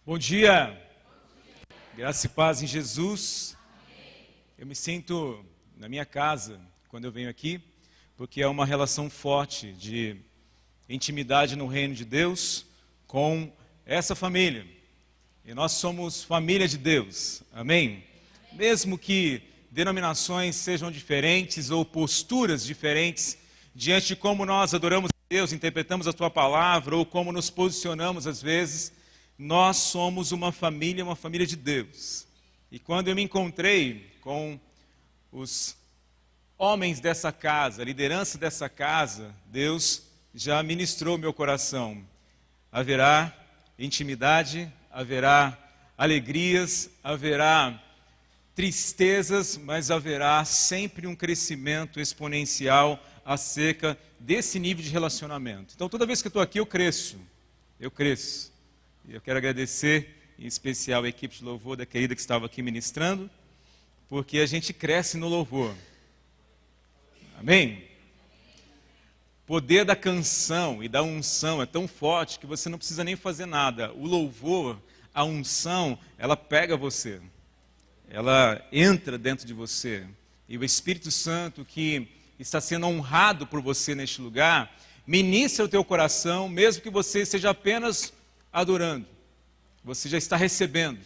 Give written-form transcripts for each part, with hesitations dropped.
Bom dia, graça e paz em Jesus. Eu me sinto na minha casa quando eu venho aqui, porque é uma relação forte de intimidade no reino de Deus com essa família. E nós somos família de Deus, amém? Mesmo que denominações sejam diferentes ou posturas diferentes diante de como nós adoramos a Deus, interpretamos a Tua palavra ou como nos posicionamos às vezes, nós somos uma família de Deus. E quando eu me encontrei com os homens dessa casa, a liderança dessa casa, Deus já ministrou meu coração. Haverá intimidade, haverá alegrias, haverá tristezas, mas haverá sempre um crescimento exponencial acerca desse nível de relacionamento. Então toda vez que eu estou aqui eu cresço. E eu quero agradecer, em especial, a equipe de louvor da querida que estava aqui ministrando, porque a gente cresce no louvor. Amém? O poder da canção e da unção é tão forte que você não precisa nem fazer nada. O louvor, a unção, ela pega você. Ela entra dentro de você. E o Espírito Santo, que está sendo honrado por você neste lugar, ministra o teu coração, mesmo que você seja apenas adorando, você já está recebendo,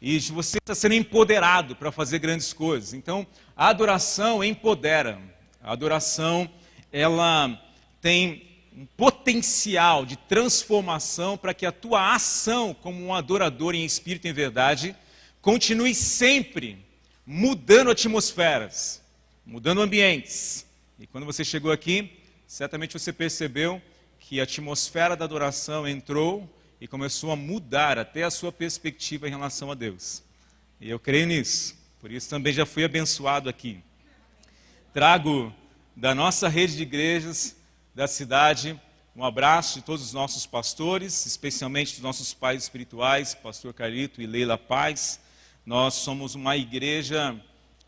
e você está sendo empoderado para fazer grandes coisas. Então, a adoração empodera, a adoração, ela tem um potencial de transformação para que a tua ação como um adorador em espírito e em verdade, continue sempre mudando atmosferas, mudando ambientes. E quando você chegou aqui, certamente você percebeu que a atmosfera da adoração entrou e começou a mudar até a sua perspectiva em relação a Deus. E eu creio nisso, por isso também já fui abençoado aqui. Trago da nossa rede de igrejas da cidade um abraço de todos os nossos pastores, especialmente dos nossos pais espirituais, pastor Carlito e Leila Paz. Nós somos uma igreja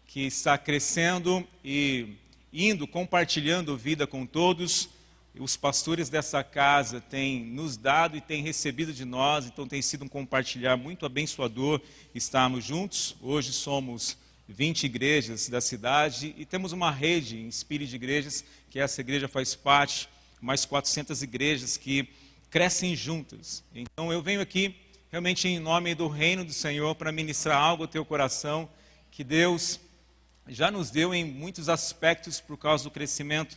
que está crescendo e indo, compartilhando vida com todos. Os pastores dessa casa têm nos dado e têm recebido de nós, então tem sido um compartilhar muito abençoador estarmos juntos. Hoje somos 20 igrejas da cidade e temos uma rede em espírito de igrejas, que essa igreja faz parte, mais 400 igrejas que crescem juntas. Então eu venho aqui realmente em nome do reino do Senhor para ministrar algo ao teu coração, que Deus já nos deu em muitos aspectos por causa do crescimento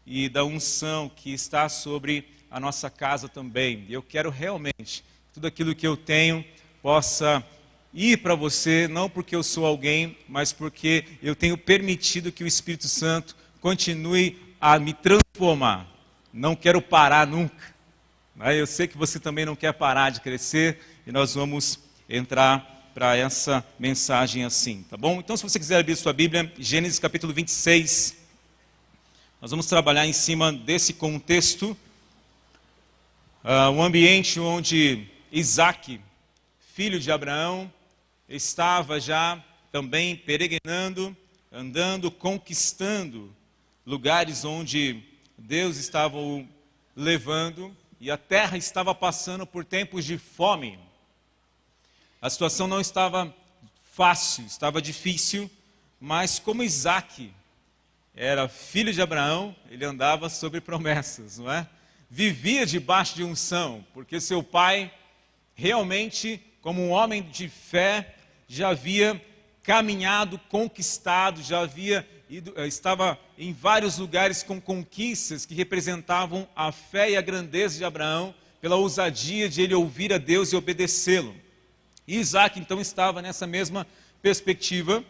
e da unção que está sobre a nossa casa também. Eu quero realmente que tudo aquilo que eu tenho possa ir para você, não porque eu sou alguém, mas porque eu tenho permitido que o Espírito Santo continue a me transformar. Não quero parar nunca. Eu sei que você também não quer parar de crescer e nós vamos entrar para essa mensagem assim, tá bom? Então, se você quiser abrir sua Bíblia, Gênesis capítulo 26, nós vamos trabalhar em cima desse contexto, um ambiente onde Isaac, filho de Abraão, estava já também peregrinando, andando, conquistando lugares onde Deus estava o levando, e a terra estava passando por tempos de fome. A situação não estava fácil, estava difícil, mas como Isaac era filho de Abraão, ele andava sobre promessas, não é? Vivia debaixo de unção, porque seu pai realmente, como um homem de fé, já havia caminhado, conquistado, estava em vários lugares com conquistas que representavam a fé e a grandeza de Abraão, pela ousadia de ele ouvir a Deus e obedecê-lo. E Isaac então estava nessa mesma perspectiva.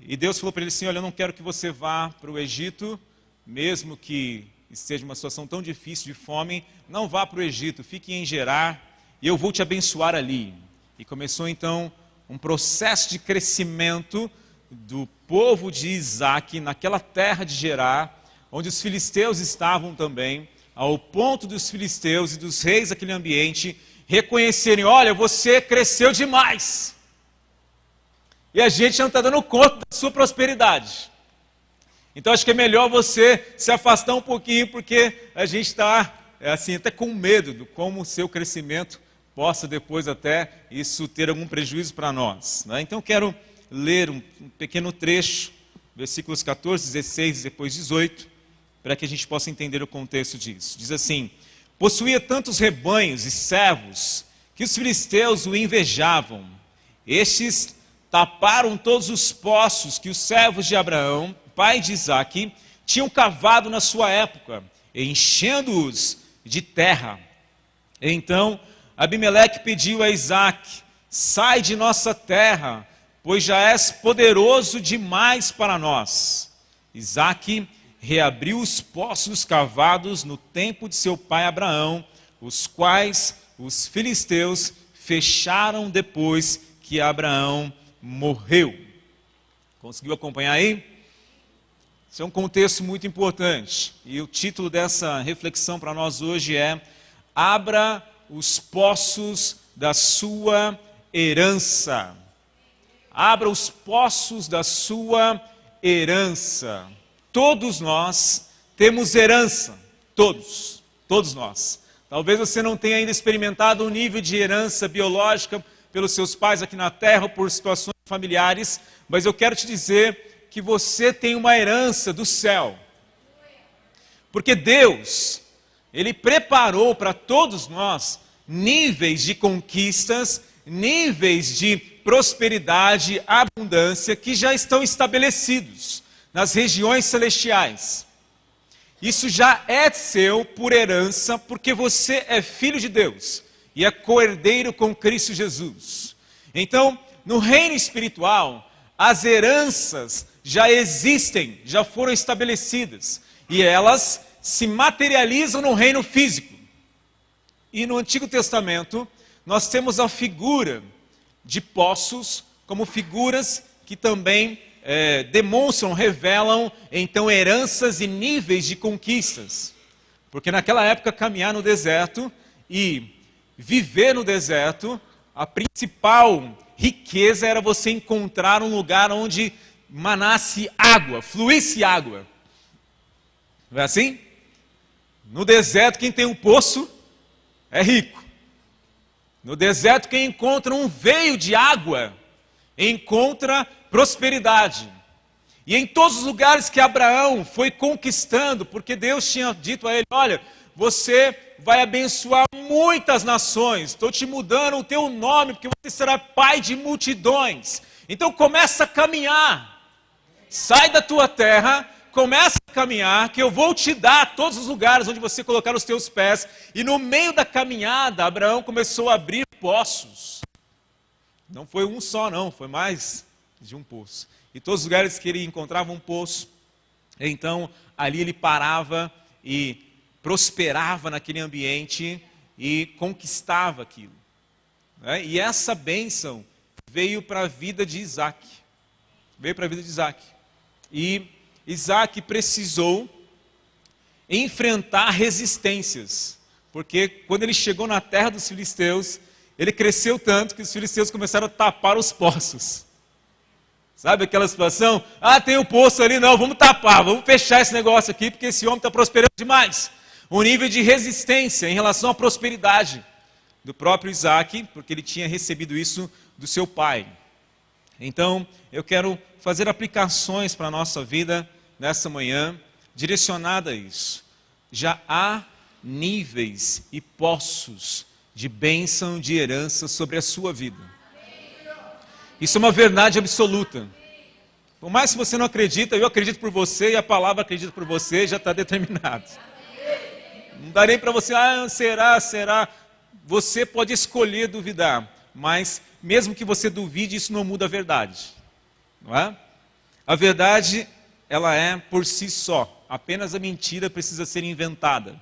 E Deus falou para ele assim: olha, eu não quero que você vá para o Egito, mesmo que esteja uma situação tão difícil de fome, não vá para o Egito, fique em Gerar e eu vou te abençoar ali. E começou então um processo de crescimento do povo de Isaac naquela terra de Gerar, onde os filisteus estavam também, ao ponto dos filisteus e dos reis daquele ambiente reconhecerem: olha, você cresceu demais. E a gente não está dando conta da sua prosperidade. Então acho que é melhor você se afastar um pouquinho, porque a gente está assim, até com medo de como o seu crescimento possa depois até isso ter algum prejuízo para nós, né? Então quero ler um pequeno trecho, versículos 14, 16 e depois 18, para que a gente possa entender o contexto disso. Diz assim: possuía tantos rebanhos e servos que os filisteus o invejavam. Estes taparam todos os poços que os servos de Abraão, pai de Isaque, tinham cavado na sua época, enchendo-os de terra. Então Abimeleque pediu a Isaque: sai de nossa terra, pois já és poderoso demais para nós. Isaque reabriu os poços cavados no tempo de seu pai Abraão, os quais os filisteus fecharam depois que Abraão morreu. Conseguiu acompanhar aí? Esse é um contexto muito importante. E o título dessa reflexão para nós hoje é: abra os poços da sua herança. Abra os poços da sua herança. Todos nós temos herança. Todos nós. Talvez você não tenha ainda experimentado um nível de herança biológica pelos seus pais aqui na terra ou por situações familiares, mas eu quero te dizer que você tem uma herança do céu. Porque Deus, Ele preparou para todos nós níveis de conquistas, níveis de prosperidade, abundância, que já estão estabelecidos nas regiões celestiais. Isso já é seu por herança, porque você é filho de Deus e é co-herdeiro com Cristo Jesus. Então, no reino espiritual, as heranças já existem, já foram estabelecidas, e elas se materializam no reino físico. E no Antigo Testamento, nós temos a figura de poços como figuras que também demonstram, revelam, então, heranças e níveis de conquistas. Porque naquela época, caminhar no deserto e viver no deserto, a principal riqueza era você encontrar um lugar onde manasse água, fluísse água. Não é assim? No deserto, quem tem um poço é rico. No deserto, quem encontra um veio de água, encontra prosperidade. E em todos os lugares que Abraão foi conquistando, porque Deus tinha dito a ele: olha, você vai abençoar muitas nações, estou te mudando o teu nome, porque você será pai de multidões. Então começa a caminhar, sai da tua terra, começa a caminhar, que eu vou te dar todos os lugares onde você colocar os teus pés. E no meio da caminhada, Abraão começou a abrir poços. Não foi um só não, foi mais de um poço. E todos os lugares que ele encontrava um poço, então ali ele parava e prosperava naquele ambiente e conquistava aquilo. Né? E essa bênção veio para a vida de Isaque. Veio para a vida de Isaque. E Isaque precisou enfrentar resistências, porque quando ele chegou na terra dos filisteus, ele cresceu tanto que os filisteus começaram a tapar os poços. Sabe aquela situação? Ah, tem um poço ali, não, vamos tapar, vamos fechar esse negócio aqui, porque esse homem está prosperando demais. Um nível de resistência em relação à prosperidade do próprio Isaque, porque ele tinha recebido isso do seu pai. Então, eu quero fazer aplicações para a nossa vida nessa manhã, direcionada a isso. Já há níveis e poços de bênção, de herança sobre a sua vida. Isso é uma verdade absoluta. Por mais que você não acredita, eu acredito por você e a palavra acredita por você, já está determinado. Não dá nem para você, será. Você pode escolher duvidar, mas mesmo que você duvide, isso não muda a verdade. Não é? A verdade, ela é por si só. Apenas a mentira precisa ser inventada.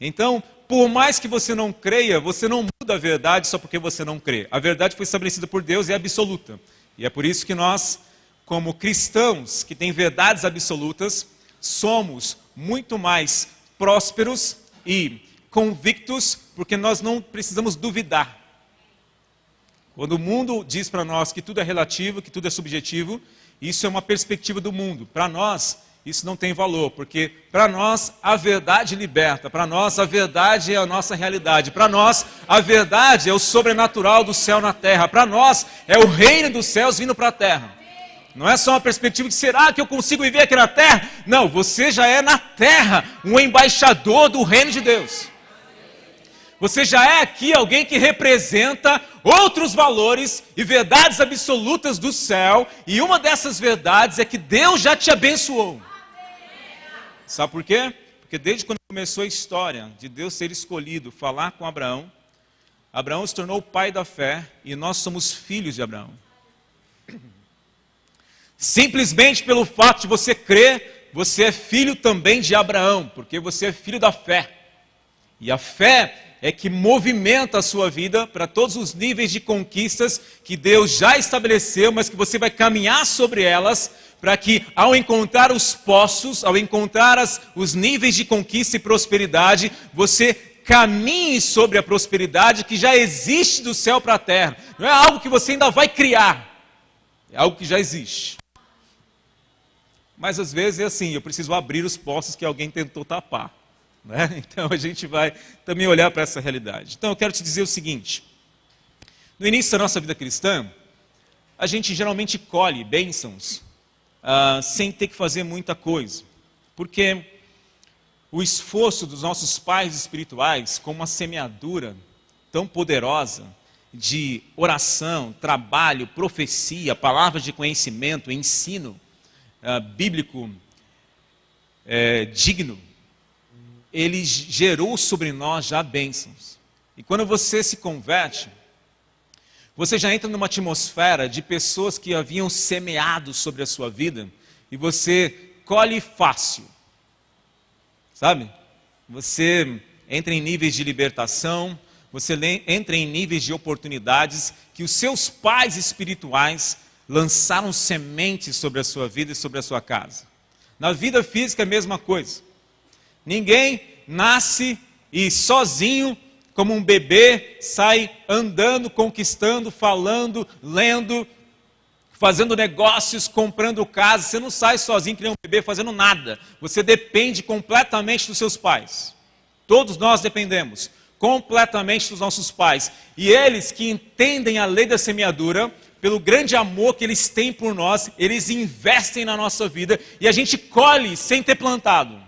Então, por mais que você não creia, você não muda a verdade só porque você não crê. A verdade foi estabelecida por Deus e é absoluta. E é por isso que nós, como cristãos que têm verdades absolutas, somos muito mais prósperos e convictos, porque nós não precisamos duvidar. Quando o mundo diz para nós que tudo é relativo, que tudo é subjetivo, isso é uma perspectiva do mundo. Para nós, isso não tem valor, porque para nós a verdade liberta, para nós a verdade é a nossa realidade, para nós a verdade é o sobrenatural do céu na terra, para nós é o reino dos céus vindo para a terra. Não é só uma perspectiva de será que eu consigo viver aqui na terra? Não, você já é na terra um embaixador do reino de Deus. Você já é aqui alguém que representa outros valores e verdades absolutas do céu. E uma dessas verdades é que Deus já te abençoou. Sabe por quê? Porque desde quando começou a história de Deus ter escolhido falar com Abraão, Abraão se tornou o pai da fé e nós somos filhos de Abraão. Simplesmente pelo fato de você crer, você é filho também de Abraão, porque você é filho da fé. E a fé é que movimenta a sua vida para todos os níveis de conquistas que Deus já estabeleceu, mas que você vai caminhar sobre elas, para que ao encontrar os poços, ao encontrar os níveis de conquista e prosperidade, você caminhe sobre a prosperidade que já existe do céu para a terra. Não é algo que você ainda vai criar, é algo que já existe. Mas às vezes é assim, eu preciso abrir os poços que alguém tentou tapar. Né? Então a gente vai também olhar para essa realidade. Então eu quero te dizer o seguinte: no início da nossa vida cristã, a gente geralmente colhe bênçãos sem ter que fazer muita coisa, porque o esforço dos nossos pais espirituais, com uma semeadura tão poderosa de oração, trabalho, profecia, palavras de conhecimento, ensino bíblico digno, ele gerou sobre nós já bênçãos. E quando você se converte, você já entra numa atmosfera de pessoas que haviam semeado sobre a sua vida, e você colhe fácil, sabe? Você entra em níveis de libertação, você entra em níveis de oportunidades que os seus pais espirituais lançaram sementes sobre a sua vida e sobre a sua casa. Na vida física é a mesma coisa. Ninguém nasce e sozinho, como um bebê, sai andando, conquistando, falando, lendo, fazendo negócios, comprando casa. Você não sai sozinho que nem um bebê fazendo nada. Você depende completamente dos seus pais. Todos nós dependemos completamente dos nossos pais. E eles que entendem a lei da semeadura, pelo grande amor que eles têm por nós, eles investem na nossa vida e a gente colhe sem ter plantado.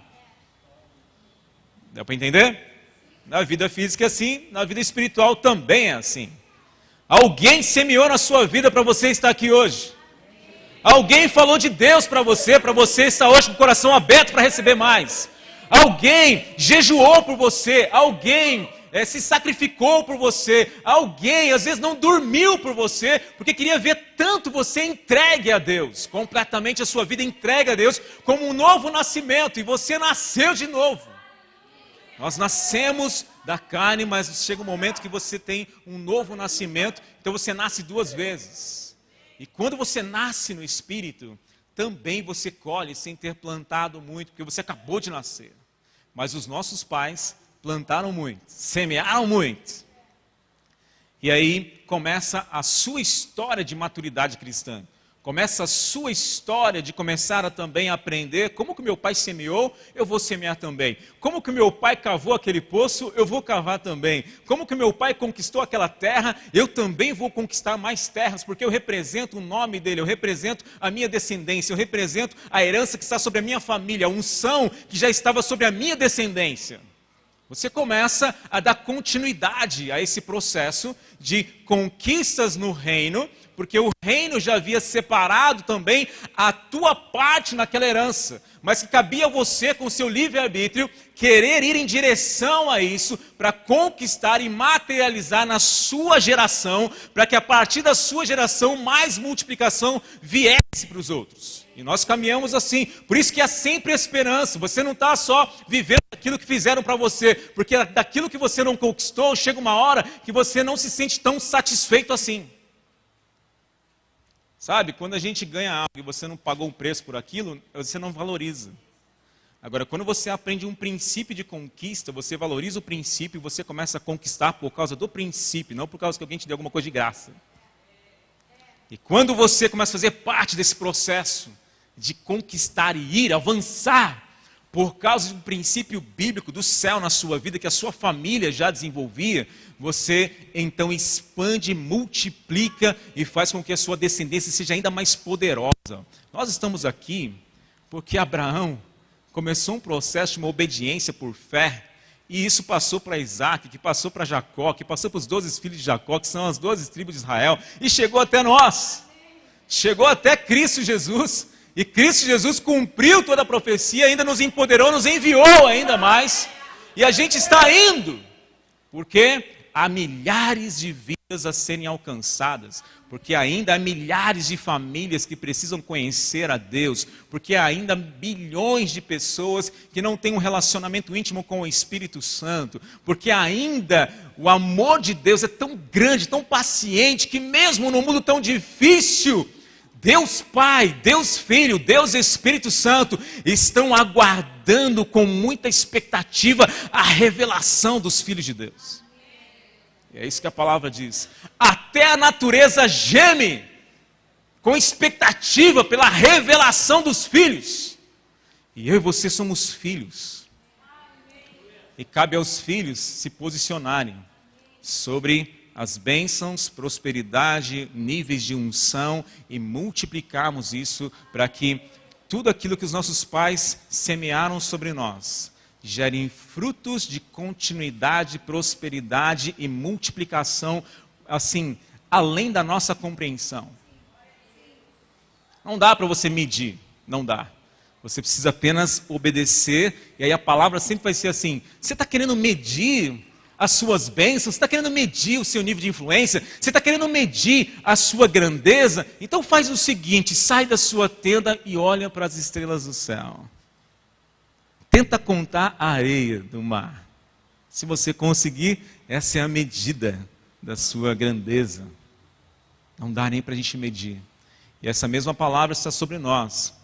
Dá para entender? Na vida física é assim, na vida espiritual também é assim. Alguém semeou na sua vida para você estar aqui hoje. Alguém falou de Deus para você estar hoje com o coração aberto para receber mais. Alguém jejuou por você, alguém se sacrificou por você, alguém às vezes não dormiu por você, porque queria ver tanto você entregue a Deus, completamente a sua vida entregue a Deus, como um novo nascimento, e você nasceu de novo. Nós nascemos da carne, mas chega um momento que você tem um novo nascimento, então você nasce duas vezes. E quando você nasce no Espírito, também você colhe sem ter plantado muito, porque você acabou de nascer. Mas os nossos pais plantaram muito, semearam muito. E aí começa a sua história de maturidade cristã. Começa a sua história de começar a também aprender como que meu pai semeou, eu vou semear também. Como que meu pai cavou aquele poço, eu vou cavar também. Como que meu pai conquistou aquela terra, eu também vou conquistar mais terras, porque eu represento o nome dele, eu represento a minha descendência, eu represento a herança que está sobre a minha família, a unção que já estava sobre a minha descendência. Você começa a dar continuidade a esse processo de conquistas no reino, porque o reino já havia separado também a tua parte naquela herança, mas que cabia a você, com o seu livre-arbítrio, querer ir em direção a isso, para conquistar e materializar na sua geração, para que a partir da sua geração mais multiplicação viesse para os outros. E nós caminhamos assim, por isso que há sempre esperança. Você não está só vivendo aquilo que fizeram para você, porque daquilo que você não conquistou, chega uma hora que você não se sente tão satisfeito assim. Sabe, quando a gente ganha algo e você não pagou um preço por aquilo, você não valoriza. Agora, quando você aprende um princípio de conquista, você valoriza o princípio e você começa a conquistar por causa do princípio, não por causa que alguém te deu alguma coisa de graça. E quando você começa a fazer parte desse processo, de conquistar e ir, avançar, por causa de um princípio bíblico do céu na sua vida, que a sua família já desenvolvia, você então expande, multiplica e faz com que a sua descendência seja ainda mais poderosa. Nós estamos aqui porque Abraão começou um processo de uma obediência por fé, e isso passou para Isaac, que passou para Jacó, que passou para os 12 filhos de Jacó, que são as 12 tribos de Israel, e chegou até nós, chegou até Cristo Jesus, e Cristo Jesus cumpriu toda a profecia, ainda nos empoderou, nos enviou ainda mais, e a gente está indo, porque há milhares de vidas a serem alcançadas, porque ainda há milhares de famílias que precisam conhecer a Deus, porque há ainda bilhões de pessoas que não têm um relacionamento íntimo com o Espírito Santo, porque ainda o amor de Deus é tão grande, tão paciente, que mesmo no mundo tão difícil, Deus Pai, Deus Filho, Deus Espírito Santo estão aguardando com muita expectativa a revelação dos filhos de Deus. É isso que a palavra diz. Até a natureza geme com expectativa pela revelação dos filhos. E eu e você somos filhos. E cabe aos filhos se posicionarem sobre as bênçãos, prosperidade, níveis de unção e multiplicarmos isso para que tudo aquilo que os nossos pais semearam sobre nós gerem frutos de continuidade, prosperidade e multiplicação, assim, além da nossa compreensão. Não dá para você medir, não dá. Você precisa apenas obedecer, e aí a palavra sempre vai ser assim: você está querendo medir as suas bênçãos, você está querendo medir o seu nível de influência, você está querendo medir a sua grandeza, então faz o seguinte, sai da sua tenda e olha para as estrelas do céu. Tenta contar a areia do mar. Se você conseguir, essa é a medida da sua grandeza. Não dá nem para a gente medir. E essa mesma palavra está sobre nós,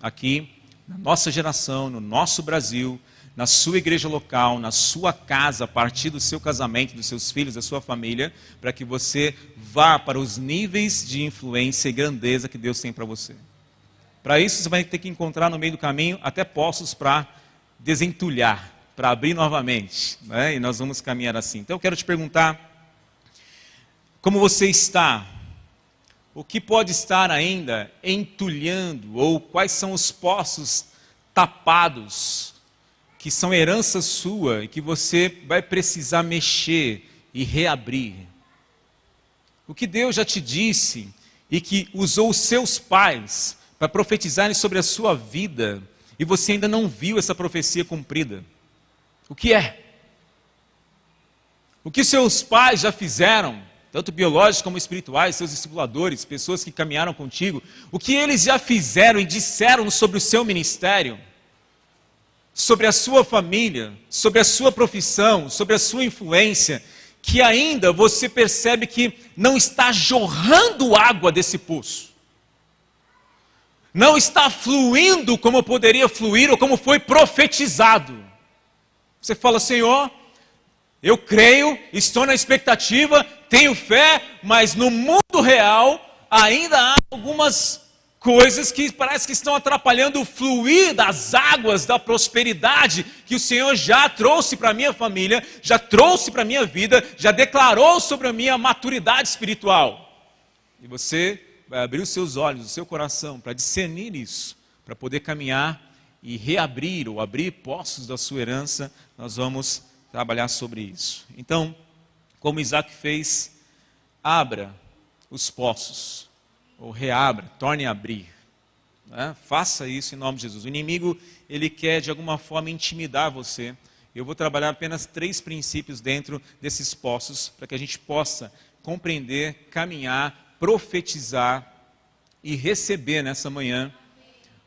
aqui, na nossa geração, no nosso Brasil, na sua igreja local, na sua casa, a partir do seu casamento, dos seus filhos, da sua família, para que você vá para os níveis de influência e grandeza que Deus tem para você. Para isso, você vai ter que encontrar no meio do caminho até poços para desentulhar, para abrir novamente, né? E nós vamos caminhar assim. Então eu quero te perguntar, como você está? O que pode estar ainda entulhando, ou quais são os poços tapados, que são herança sua, e que você vai precisar mexer e reabrir? O que Deus já te disse, e que usou os seus pais para profetizarem sobre a sua vida, e você ainda não viu essa profecia cumprida. O que é? O que seus pais já fizeram, tanto biológicos como espirituais, seus discipuladores, pessoas que caminharam contigo, o que eles já fizeram e disseram sobre o seu ministério, sobre a sua família, sobre a sua profissão, sobre a sua influência, que ainda você percebe que não está jorrando água desse poço. Não está fluindo como poderia fluir ou como foi profetizado. Você fala: Senhor, eu creio, estou na expectativa, tenho fé, mas no mundo real ainda há algumas coisas que parece que estão atrapalhando o fluir das águas da prosperidade que o Senhor já trouxe para a minha família, já trouxe para a minha vida, já declarou sobre a minha maturidade espiritual. E você vai abrir os seus olhos, o seu coração, para discernir isso, para poder caminhar e reabrir ou abrir poços da sua herança. Nós vamos trabalhar sobre isso. Então, como Isaac fez, abra os poços, ou reabra, torne a abrir. Né? Faça isso em nome de Jesus. O inimigo, ele quer de alguma forma intimidar você. Eu vou trabalhar apenas 3 princípios dentro desses poços, para que a gente possa compreender, caminhar, profetizar e receber nessa manhã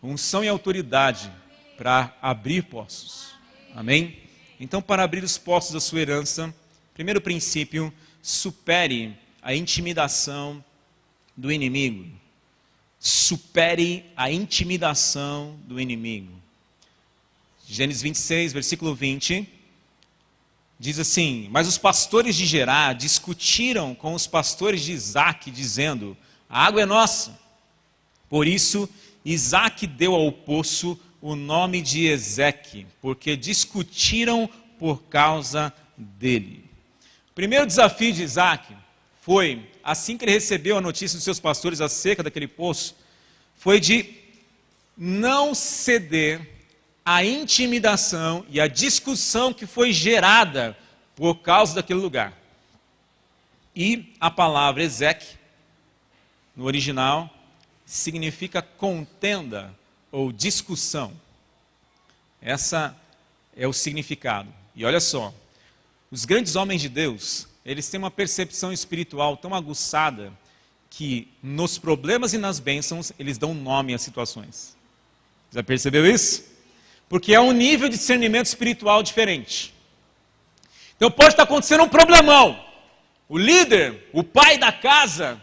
unção e autoridade para abrir poços. Amém? Então, para abrir os poços da sua herança, primeiro princípio, supere a intimidação do inimigo. Supere a intimidação do inimigo. Gênesis 26, versículo 20, diz assim: mas os pastores de Gerar discutiram com os pastores de Isaac, dizendo: a água é nossa, por isso Isaac deu ao poço o nome de Ezeque, porque discutiram por causa dele. O primeiro desafio de Isaac foi, assim que ele recebeu a notícia dos seus pastores acerca daquele poço, foi de não ceder à intimidação e à discussão que foi gerada por causa daquele lugar. E a palavra Ezeque, no original, significa contenda ou discussão. Essa é o significado. E olha só, os grandes homens de Deus, eles têm uma percepção espiritual tão aguçada que nos problemas e nas bênçãos eles dão nome às situações. Já percebeu isso? Porque é um nível de discernimento espiritual diferente. Então pode estar acontecendo um problemão. O líder, o pai da casa,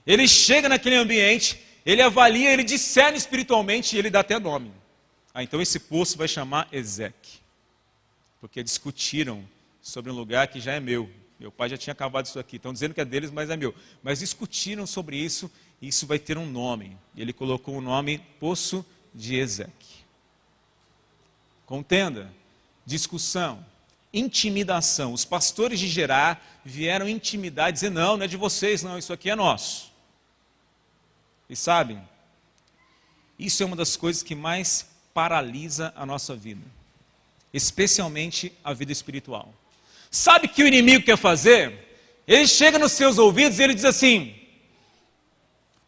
ele chega naquele ambiente, ele avalia, ele discerne espiritualmente e ele dá até nome. Então esse poço vai chamar Ezeque. Porque discutiram sobre um lugar que já é meu. Meu pai já tinha cavado isso aqui. Estão dizendo que é deles, mas é meu. Mas discutiram sobre isso e isso vai ter um nome. Ele colocou o nome Poço de Ezeque. Contenda, discussão, intimidação. Os pastores de Gerar vieram intimidar e dizer, não é de vocês, não, isso aqui é nosso. E sabem, isso é uma das coisas que mais paralisa a nossa vida. Especialmente a vida espiritual. Sabe o que o inimigo quer fazer? Ele chega nos seus ouvidos e ele diz assim,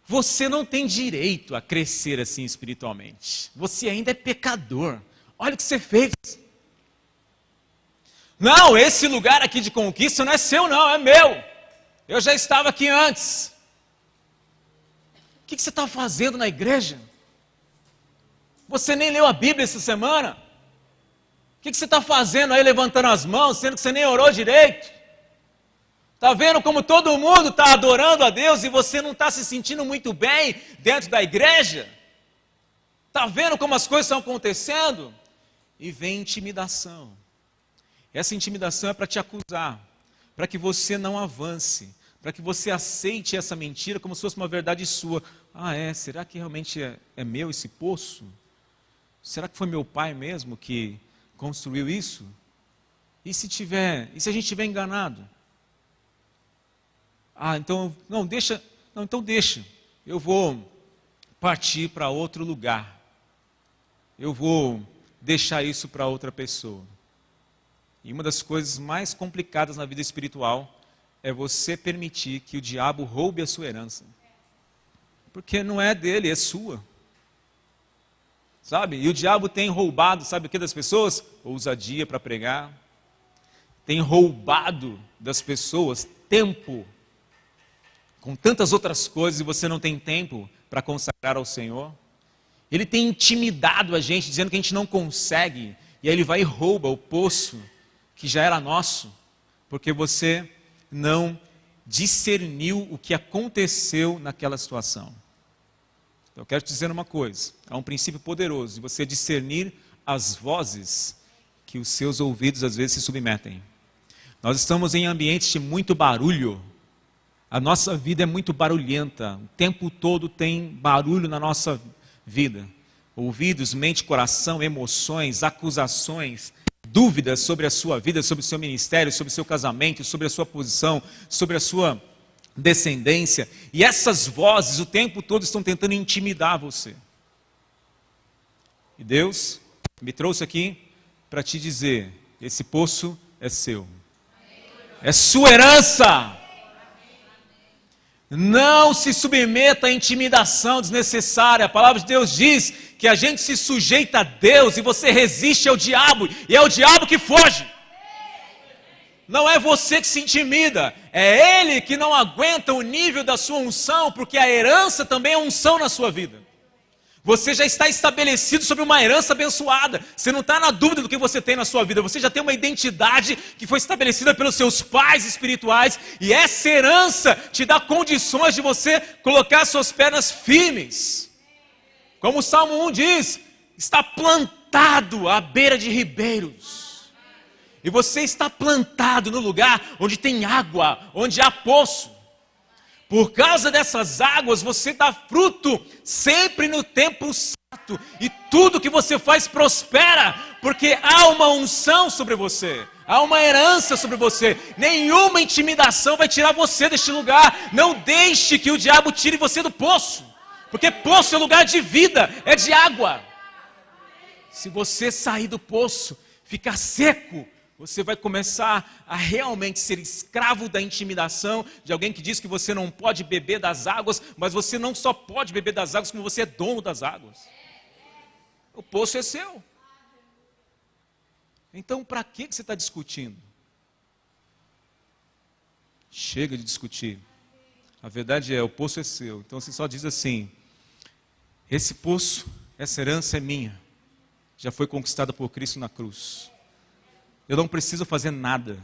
você não tem direito a crescer assim espiritualmente. Você ainda é pecador. Olha o que você fez. Não, esse lugar aqui de conquista não é seu não, é meu. Eu já estava aqui antes. O que você está fazendo na igreja? Você nem leu a Bíblia essa semana? O que você está fazendo aí levantando as mãos, sendo que você nem orou direito? Está vendo como todo mundo está adorando a Deus e você não está se sentindo muito bem dentro da igreja? Está vendo como as coisas estão acontecendo? E vem intimidação. Essa intimidação é para te acusar, para que você não avance, para que você aceite essa mentira como se fosse uma verdade sua. Será que realmente é meu esse poço? Será que foi meu pai mesmo que construiu isso? E se a gente estiver enganado? Então deixa. Eu vou partir para outro lugar. Eu vou deixar isso para outra pessoa. E uma das coisas mais complicadas na vida espiritual é você permitir que o diabo roube a sua herança. Porque não é dele, é sua. Sabe? E o diabo tem roubado, sabe o que das pessoas? Ousadia para pregar. Tem roubado das pessoas tempo. Com tantas outras coisas e você não tem tempo para consagrar ao Senhor. Ele tem intimidado a gente, dizendo que a gente não consegue. E aí ele vai e rouba o poço que já era nosso. Porque você não discerniu o que aconteceu naquela situação. Eu quero te dizer uma coisa, há um princípio poderoso de você discernir as vozes que os seus ouvidos às vezes se submetem. Nós estamos em ambientes de muito barulho, a nossa vida é muito barulhenta, o tempo todo tem barulho na nossa vida. Ouvidos, mente, coração, emoções, acusações, dúvidas sobre a sua vida, sobre o seu ministério, sobre o seu casamento, sobre a sua posição, sobre a sua descendência, e essas vozes o tempo todo estão tentando intimidar você. E Deus me trouxe aqui para te dizer, esse poço é seu. É sua herança. Não se submeta à intimidação desnecessária. A palavra de Deus diz que a gente se sujeita a Deus e você resiste ao diabo, e é o diabo que foge. Não é você que se intimida, é ele que não aguenta o nível da sua unção, porque a herança também é unção na sua vida. Você já está estabelecido sobre uma herança abençoada. Você não está na dúvida do que você tem na sua vida. Você já tem uma identidade que foi estabelecida pelos seus pais espirituais, e essa herança te dá condições de você colocar suas pernas firmes. Como o Salmo 1 diz, está plantado à beira de ribeiros. E você está plantado no lugar onde tem água, onde há poço. Por causa dessas águas, você dá fruto sempre no tempo certo. E tudo que você faz prospera, porque há uma unção sobre você. Há uma herança sobre você. Nenhuma intimidação vai tirar você deste lugar. Não deixe que o diabo tire você do poço. Porque poço é lugar de vida, é de água. Se você sair do poço, ficar seco, você vai começar a realmente ser escravo da intimidação, de alguém que diz que você não pode beber das águas, mas você não só pode beber das águas, como você é dono das águas. O poço é seu. Então, para que você está discutindo? Chega de discutir. A verdade é, o poço é seu. Então, você só diz assim, esse poço, essa herança é minha. Já foi conquistada por Cristo na cruz. Eu não preciso fazer nada.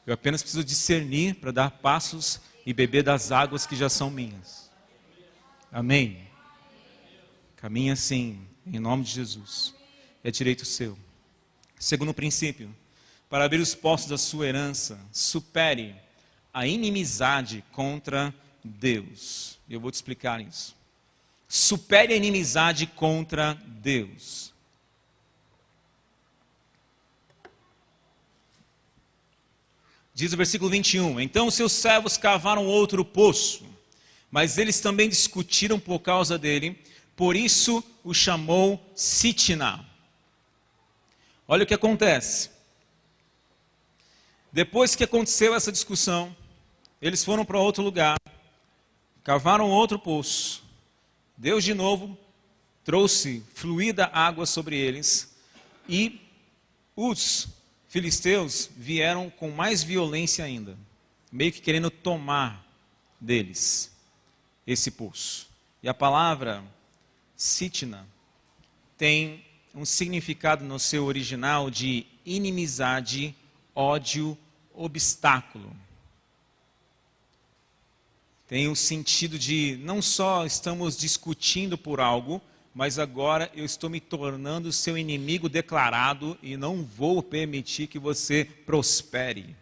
Eu apenas preciso discernir para dar passos e beber das águas que já são minhas. Amém? Caminhe assim, em nome de Jesus. É direito seu. Segundo princípio, para abrir os poços da sua herança, supere a inimizade contra Deus. Eu vou te explicar isso. Supere a inimizade contra Deus. Diz o versículo 21, então os seus servos cavaram outro poço, mas eles também discutiram por causa dele, por isso o chamou Sitna. Olha o que acontece. Depois que aconteceu essa discussão, eles foram para outro lugar, cavaram outro poço. Deus de novo trouxe fluida água sobre eles e os filisteus vieram com mais violência ainda, meio que querendo tomar deles esse poço. E a palavra Sitna tem um significado no seu original de inimizade, ódio, obstáculo. Tem o sentido de não só estamos discutindo por algo, mas agora eu estou me tornando seu inimigo declarado e não vou permitir que você prospere.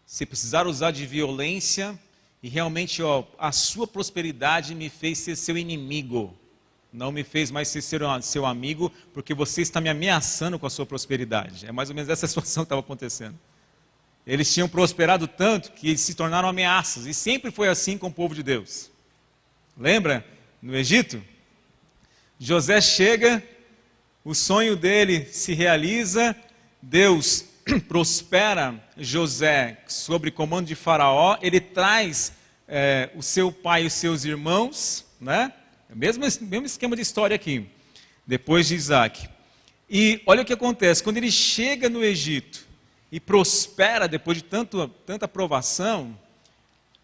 Se precisar usar de violência, e realmente a sua prosperidade me fez ser seu inimigo, não me fez mais ser seu amigo, porque você está me ameaçando com a sua prosperidade. É mais ou menos essa situação que estava acontecendo. Eles tinham prosperado tanto que eles se tornaram ameaças, e sempre foi assim com o povo de Deus. Lembra no Egito? José chega, o sonho dele se realiza, Deus prospera José sob comando de Faraó, ele traz o seu pai e os seus irmãos, né? Mesmo esquema de história aqui, depois de Isaac. E olha o que acontece, quando ele chega no Egito e prospera depois de tanta provação,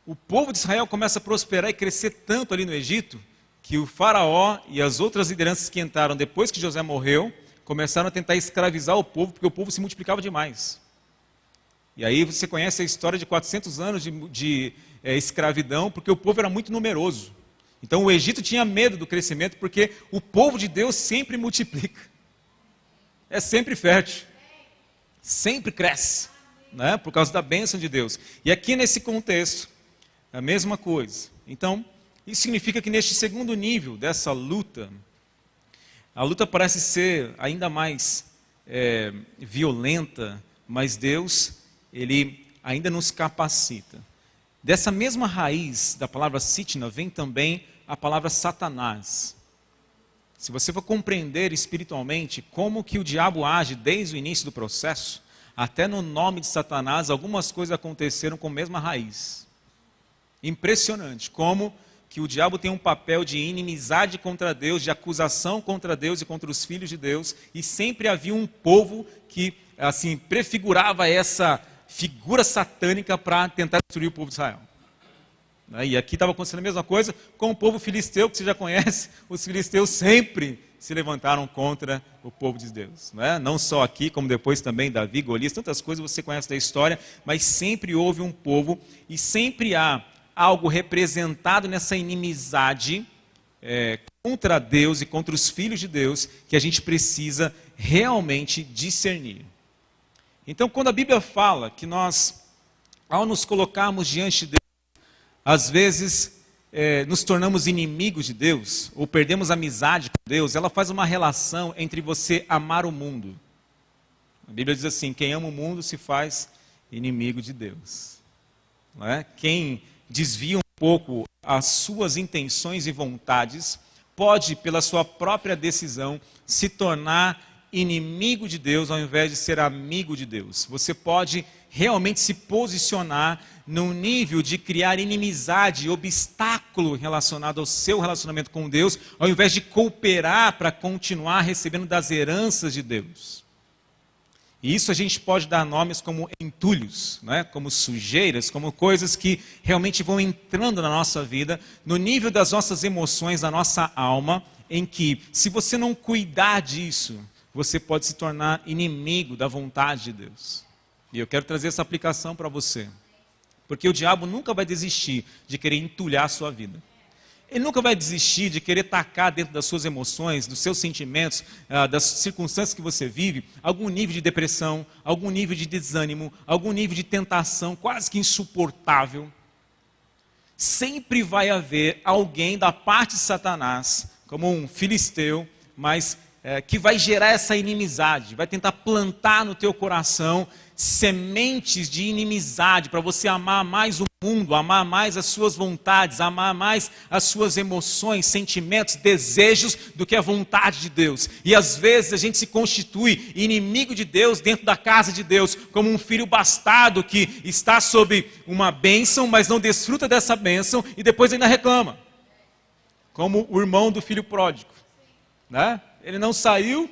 o povo de Israel começa a prosperar e crescer tanto ali no Egito, que o faraó e as outras lideranças que entraram depois que José morreu, começaram a tentar escravizar o povo, porque o povo se multiplicava demais. E aí você conhece a história de 400 anos de escravidão, porque o povo era muito numeroso. Então o Egito tinha medo do crescimento, porque o povo de Deus sempre multiplica. É sempre fértil. Sempre cresce, né? Por causa da bênção de Deus. E aqui nesse contexto, a mesma coisa. Então, isso significa que neste segundo nível dessa luta, a luta parece ser ainda mais violenta, mas Deus, Ele ainda nos capacita. Dessa mesma raiz da palavra Sitna vem também a palavra Satanás. Se você for compreender espiritualmente como que o diabo age desde o início do processo, até no nome de Satanás, algumas coisas aconteceram com a mesma raiz. Impressionante como que o diabo tem um papel de inimizade contra Deus, de acusação contra Deus e contra os filhos de Deus, e sempre havia um povo que assim prefigurava essa figura satânica para tentar destruir o povo de Israel. E aqui estava acontecendo a mesma coisa com o povo filisteu, que você já conhece. Os filisteus sempre se levantaram contra o povo de Deus. Não só aqui, como depois também Davi, Golias, tantas coisas você conhece da história, mas sempre houve um povo e sempre há algo representado nessa inimizade contra Deus e contra os filhos de Deus que a gente precisa realmente discernir. Então, quando a Bíblia fala que nós, ao nos colocarmos diante de Deus, às vezes nos tornamos inimigos de Deus, ou perdemos amizade com Deus, ela faz uma relação entre você amar o mundo. A Bíblia diz assim, quem ama o mundo se faz inimigo de Deus. Não é? Quem desvia um pouco as suas intenções e vontades, pode, pela sua própria decisão, se tornar inimigo de Deus ao invés de ser amigo de Deus. Você pode realmente se posicionar num nível de criar inimizade, obstáculo relacionado ao seu relacionamento com Deus, ao invés de cooperar para continuar recebendo das heranças de Deus. E isso a gente pode dar nomes como entulhos, né? Como sujeiras, como coisas que realmente vão entrando na nossa vida, no nível das nossas emoções, da nossa alma, em que, se você não cuidar disso, você pode se tornar inimigo da vontade de Deus. E eu quero trazer essa aplicação para você. Porque o diabo nunca vai desistir de querer entulhar a sua vida. Ele nunca vai desistir de querer tacar dentro das suas emoções, dos seus sentimentos, das circunstâncias que você vive, algum nível de depressão, algum nível de desânimo, algum nível de tentação quase que insuportável. Sempre vai haver alguém da parte de Satanás, como um filisteu, mas que vai gerar essa inimizade, vai tentar plantar no teu coração sementes de inimizade, para você amar mais o mundo, amar mais as suas vontades, amar mais as suas emoções, sentimentos, desejos, do que a vontade de Deus. E às vezes a gente se constitui inimigo de Deus dentro da casa de Deus, como um filho bastardo que está sob uma bênção, mas não desfruta dessa bênção e depois ainda reclama. Como o irmão do filho pródigo, né? Ele não saiu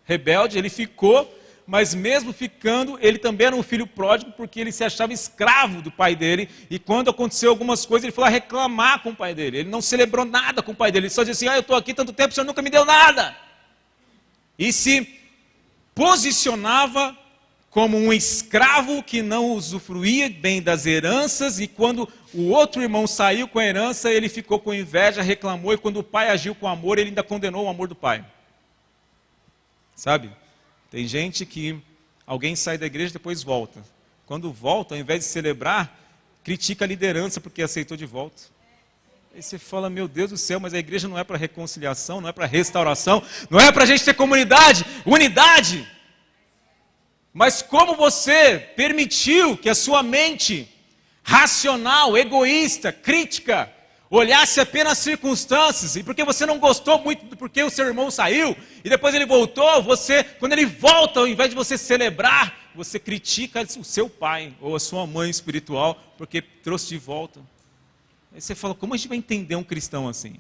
rebelde, ele ficou, mas mesmo ficando, ele também era um filho pródigo, porque ele se achava escravo do pai dele, e quando aconteceu algumas coisas, ele foi lá reclamar com o pai dele. Ele não celebrou nada com o pai dele, ele só disse assim, eu estou aqui tanto tempo, o senhor nunca me deu nada. E se posicionava como um escravo que não usufruía bem das heranças, e quando o outro irmão saiu com a herança, ele ficou com inveja, reclamou, e quando o pai agiu com amor, ele ainda condenou o amor do pai. Sabe? Tem gente que alguém sai da igreja e depois volta. Quando volta, ao invés de celebrar, critica a liderança porque aceitou de volta. Aí você fala, meu Deus do céu, mas a igreja não é para reconciliação, não é para restauração, não é para a gente ter comunidade, unidade. Mas como você permitiu que a sua mente racional, egoísta, crítica, olhasse apenas as circunstâncias, e porque você não gostou muito porque o seu irmão saiu, e depois ele voltou, você, quando ele volta, ao invés de você celebrar, você critica o seu pai, ou a sua mãe espiritual, porque trouxe de volta. Aí você fala, como a gente vai entender um cristão assim?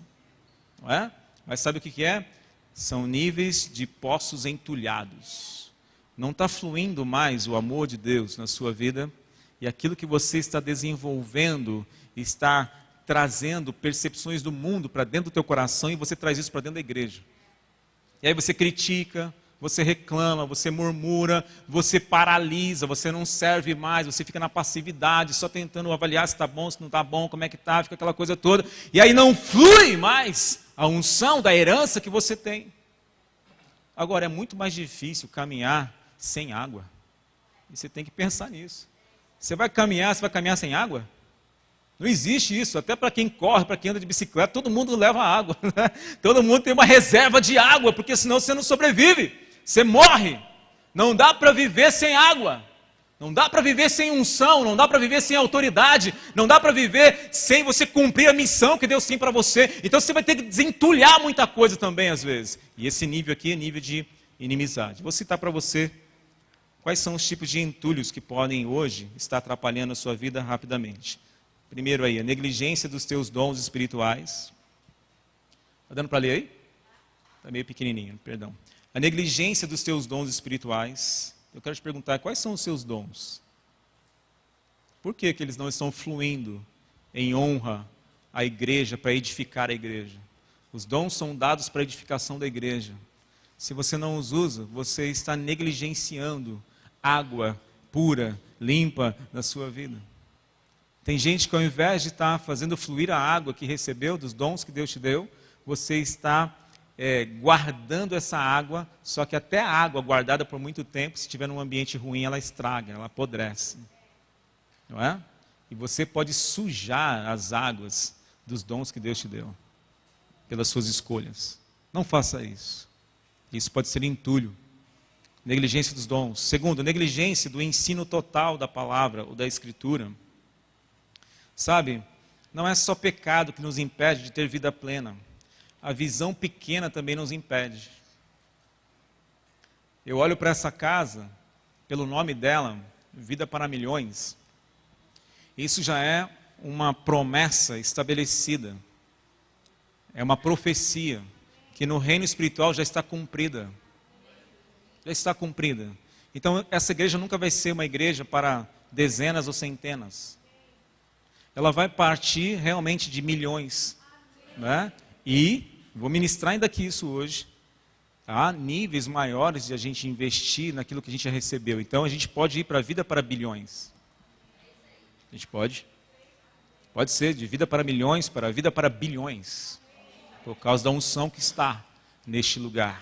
Não é? Mas sabe o que é? São níveis de poços entulhados. Não está fluindo mais o amor de Deus na sua vida, e aquilo que você está desenvolvendo, está trazendo percepções do mundo para dentro do teu coração, e você traz isso para dentro da igreja. E aí você critica, você reclama, você murmura, você paralisa, você não serve mais, você fica na passividade, só tentando avaliar se está bom, se não está bom, como é que está, fica aquela coisa toda. E aí não flui mais a unção da herança que você tem. Agora, é muito mais difícil caminhar sem água. E você tem que pensar nisso. Você vai caminhar sem água? Não existe isso, até para quem corre, para quem anda de bicicleta, todo mundo leva água, né? Todo mundo tem uma reserva de água, porque senão você não sobrevive, você morre. Não dá para viver sem água, não dá para viver sem unção, não dá para viver sem autoridade, não dá para viver sem você cumprir a missão que Deus tem para você. Então você vai ter que desentulhar muita coisa também às vezes. E esse nível aqui é nível de inimizade. Vou citar para você quais são os tipos de entulhos que podem hoje estar atrapalhando a sua vida rapidamente. Primeiro aí, a negligência dos teus dons espirituais. Está dando para ler aí? Está meio pequenininho, perdão. A negligência dos teus dons espirituais. Eu quero te perguntar, quais são os seus dons? Por que eles não estão fluindo em honra à igreja, para edificar a igreja? Os dons são dados para a edificação da igreja. Se você não os usa, você está negligenciando água pura, limpa na sua vida. Tem gente que ao invés de estar fazendo fluir a água que recebeu, dos dons que Deus te deu, você está guardando essa água, só que até a água guardada por muito tempo, se estiver num ambiente ruim, ela estraga, ela apodrece. Não é? E você pode sujar as águas dos dons que Deus te deu, pelas suas escolhas. Não faça isso. Isso pode ser entulho. Negligência dos dons. Segundo, negligência do ensino total da palavra ou da escritura. Sabe, não é só pecado que nos impede de ter vida plena. A visão pequena também nos impede. Eu olho para essa casa, pelo nome dela, Vida para Milhões. Isso já é uma promessa estabelecida. É uma profecia que no reino espiritual já está cumprida. Já está cumprida. Então essa igreja nunca vai ser uma igreja para dezenas ou centenas. Ela vai partir realmente de milhões, né? E vou ministrar ainda aqui isso hoje. Há níveis maiores de a gente investir naquilo que a gente já recebeu. Então a gente pode ir para a vida para bilhões. A gente pode. Pode ser de vida para milhões para a vida para bilhões. Por causa da unção que está neste lugar.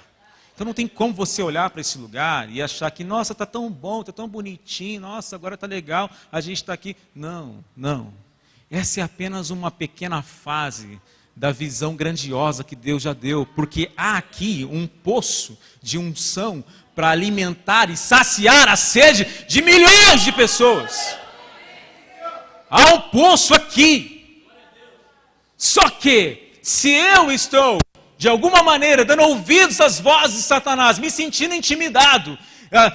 Então não tem como você olhar para esse lugar e achar que, nossa, está tão bom, está tão bonitinho, nossa, agora está legal, a gente está aqui. Não, não. Essa é apenas uma pequena fase da visão grandiosa que Deus já deu, porque há aqui um poço de unção para alimentar e saciar a sede de milhões de pessoas. Há um poço aqui. Só que, se eu estou, de alguma maneira, dando ouvidos às vozes de Satanás, me sentindo intimidado,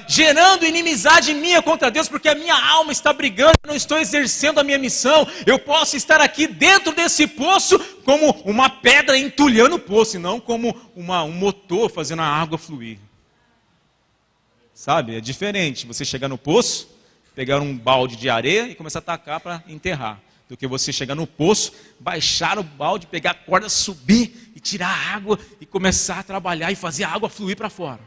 gerando inimizade minha contra Deus, porque a minha alma está brigando, eu não estou exercendo a minha missão, eu posso estar aqui dentro desse poço como uma pedra entulhando o poço, e não como um motor fazendo a água fluir. Sabe, é diferente você chegar no poço, pegar um balde de areia e começar a tacar para enterrar, do que você chegar no poço, baixar o balde, pegar a corda, subir e tirar a água e começar a trabalhar e fazer a água fluir para fora.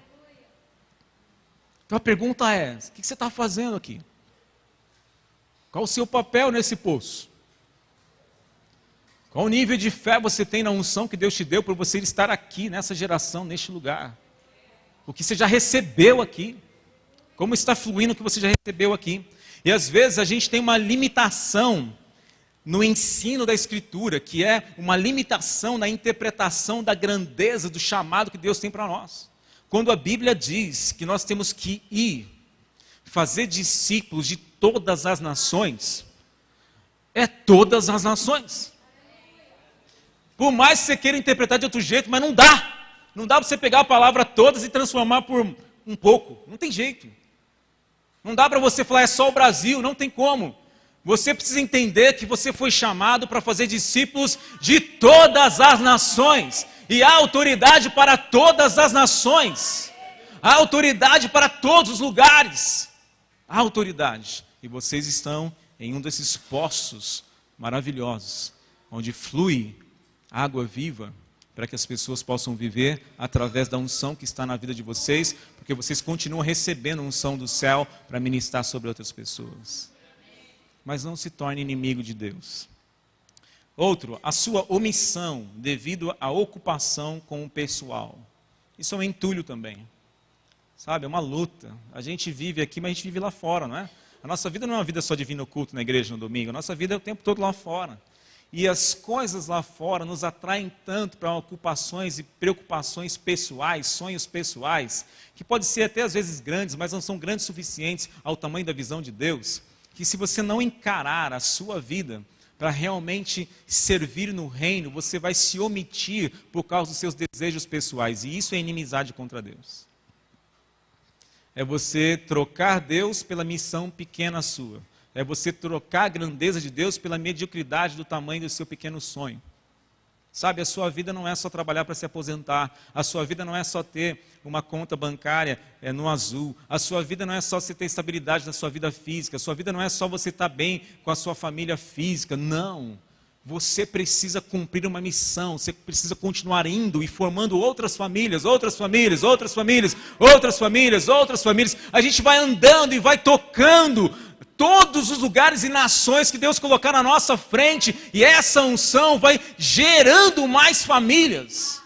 Então a pergunta é, o que você está fazendo aqui? Qual o seu papel nesse poço? Qual o nível de fé você tem na unção que Deus te deu por você estar aqui, nessa geração, neste lugar? O que você já recebeu aqui? Como está fluindo o que você já recebeu aqui? E às vezes a gente tem uma limitação no ensino da Escritura, que é uma limitação na interpretação da grandeza do chamado que Deus tem para nós. Quando a Bíblia diz que nós temos que ir, fazer discípulos de todas as nações, é todas as nações. Por mais que você queira interpretar de outro jeito, mas não dá. Não dá para você pegar a palavra todas e transformar por um pouco. Não tem jeito. Não dá para você falar, é só o Brasil, não tem como. Você precisa entender que você foi chamado para fazer discípulos de todas as nações. E há autoridade para todas as nações. Há autoridade para todos os lugares. Há autoridade. E vocês estão em um desses poços maravilhosos, onde flui água viva, para que as pessoas possam viver através da unção que está na vida de vocês, porque vocês continuam recebendo a unção do céu para ministrar sobre outras pessoas. Mas não se torne inimigo de Deus. Outro, a sua omissão devido à ocupação com o pessoal. Isso é um entulho também. Sabe, é uma luta. A gente vive aqui, mas a gente vive lá fora, não é? A nossa vida não é uma vida só de vir no culto na igreja no domingo. A nossa vida é o tempo todo lá fora. E as coisas lá fora nos atraem tanto para ocupações e preocupações pessoais, sonhos pessoais, que podem ser até às vezes grandes, mas não são grandes o suficientes ao tamanho da visão de Deus, que se você não encarar a sua vida para realmente servir no reino, você vai se omitir por causa dos seus desejos pessoais, e isso é inimizade contra Deus. É você trocar Deus pela missão pequena sua. É você trocar a grandeza de Deus pela mediocridade do tamanho do seu pequeno sonho. Sabe, a sua vida não é só trabalhar para se aposentar. A sua vida não é só ter uma conta bancária no azul. A sua vida não é só você ter estabilidade na sua vida física. A sua vida não é só você estar bem com a sua família física. Não. Você precisa cumprir uma missão. Você precisa continuar indo e formando outras famílias, outras famílias, outras famílias, outras famílias, outras famílias. A gente vai andando e vai tocando todos os lugares e nações que Deus colocar na nossa frente, e essa unção vai gerando mais famílias.